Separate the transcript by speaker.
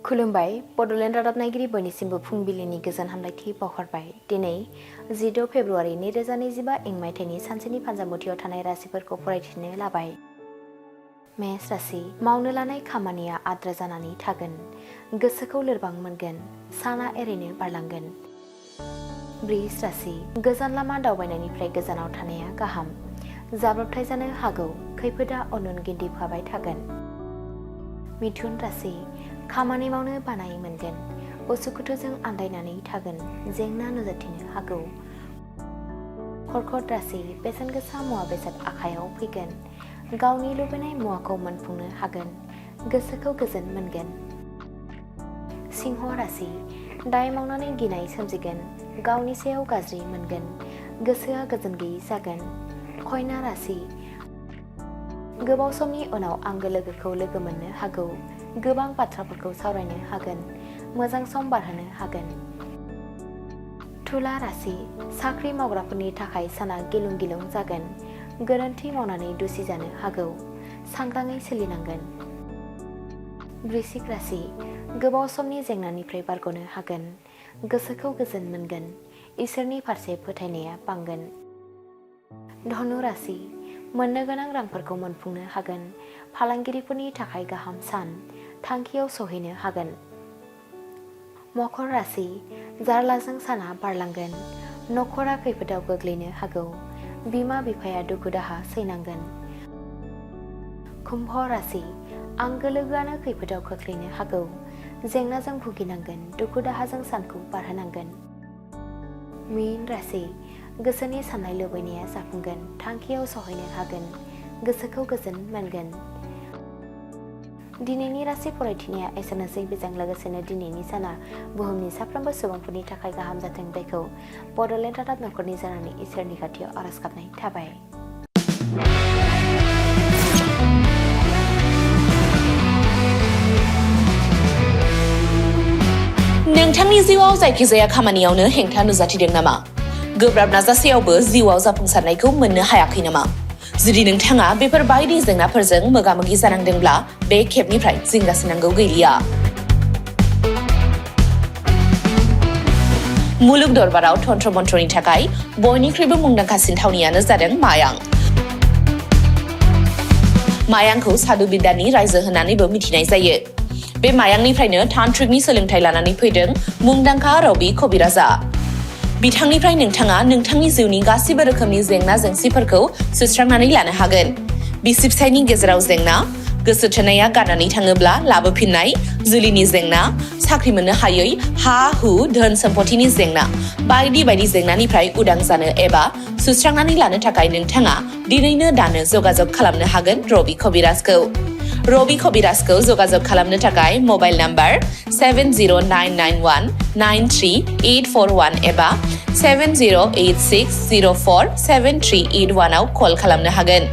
Speaker 1: खुलुमबाय बड'लेण्ड रादाब नायगिरि बयनिसिमबो फुंबिलिनि गोजोन हामलायथि बावहरबाय। दिनै 16 फेब्रुआरि 2025 इं मायथाइनि सानसेनि फानजामुथियाव थानाय राशिफोरखौ फरायथिनो लाबाय। मेष राशि मावनो लानाय खामानिया आद्रा जानानै थागोन। गोसोखौ लोरबां मोनगोन। साना एरैनो बारलांगोन। वृष राशि गोजान लामा दावबायनायनिफ्राय गोजानाव थानाया गाहाम। जाब्रबथाय जानो हागौ। खैफोदा उन गिदिंफाबाय थागोन। मिथुन राशि खामानि मावनो बानाय मोनगोन। उसुखुथुजों आन्दायनानै थागोन। जेंना नुजाथिनो हागौ। कर्कट राशि बेसेन गोसा मुवा बेसाद आखायाव फैगोन। गावनि लुबैनाय मुवाखौ मोनफुंनो हागोन। गोसोखौ गोजोन मोनगोन। सिंह राशि दाय मावनानै गिनाय सोमजिगोन। गावनि सायाव गाज्रि मोनगोन। गोसोआ गोजोन गैयै जागोन। कन्या राशि गोबाव समनि उनाव आंगो लोगोखौ लोगो मोननो हागौ। गोबां बाथ्राफोरखौ सावरायनो हागोन। मोजां सम बारहोनो हागोन। तुला राशि साख्रि मावग्राफोरनि थाखाय साना गिलुं गिलुं जागोन। गोरोन्थि मावनानै दुसि जानो हागौ। सांग्राङै सोलिनांगोन। वृश्चिक राशि गोबाव समनि जेंनानिफ्राय बारग'नो हागोन। गोसोखौ गोजोन मोनगोन। इसोरनि फारसे फोथायनाया बांगोन। धनु राशि मोननो गोनां रांफोरखौ मोनफुंनो हागोन। फालांगिरिफोरनि थाखाय गाहाम सान। थांखियाव सहैनो हागोन। मकर राशि जारलाजों साना बारलांगोन। नखरा खैफोदाव गोग्लैनो हागौ। बिमा बिफाया दुखु दाहा सैनांगोन। कुम्भ राशि आंगो लोगोआनो खैफोदाव खोख्लैनो हागौ। जेंनाजों भुगिनांगोन। दुखु दाहाजों सानखौ बारहोनांगोन। मीन राशि गोसोनि साननाय लुबैनाया जाफुंगोन। थांखियाव सहैनो हागोन। गोसोखौ गोजोन मोनगोन। दिनैनि राशि फरायथिनाया एसेनोसै। बेजों लोगोसेनो दिनैनि साना बुहुमनि साफ्रोमबो सुबुंफोरनि थाखाय गाहाम जाथों बेखौ बड'लेण्ड रादाब नखरनि जानानै इसोरनि खाथियाव आरज गाबनाय थाबाय।
Speaker 2: नोंथांनि जिउआव जायखिजाया खामानियावनो हेंथा नुजाथिदों नामा? गोब्राब नाजासेयावबो जिउआव जाफुंसारनायखौ मोननो हायाखै नामा? जुदि नोंथाङा बेफोर बायदि जेंनाफोरजों मोगा-मोगि जानांदोंब्ला बे खेबनिफ्राय जिंगासिनांगौ गैलिया। मुलुग दरबाराव तन्त्र मन्त्रनि थाखाय बयनिख्रुइबो मुंदांखासिन थावनियानो जादों मायां। मायांखौ साधु बिद्यानि रायजो होननानैबो मिथिनाय जायो। बे मायांनिफ्रायनो तान्त्रिकनि सोलोंथाइ लानानै फैदों मुंदांखा रबि कबिराजा। बिथांनिफ्राय नोंथाङा नोंथांनि जिउनि गासिबो रोखोमनि जेंना जेंसिफोरखौ सुस्रांनानै लानो हागोन। बिसि फिसायनि गेजेराव जेंना, गोसो थोनाया गारनानै थाङोब्ला लाबोफिननाय, जुलिनि जेंना, साख्रि मोननो हायै, हा-हु, धोन सम्पथिनि जेंना बायदि बायदि जेंनानिफ्राय उदां जानो एबा सुस्रांनानै लानो थाखाय नोंथाङा दिनैनो दानो जगाजग खालामनो हागोन रबि कबिराजखौ। रबि कबिराजखौ जगाजग खालामनो थाखाय मबाइल नाम्बार 7099193841 एबा 7086047381 आव कल खालामनो हागोन।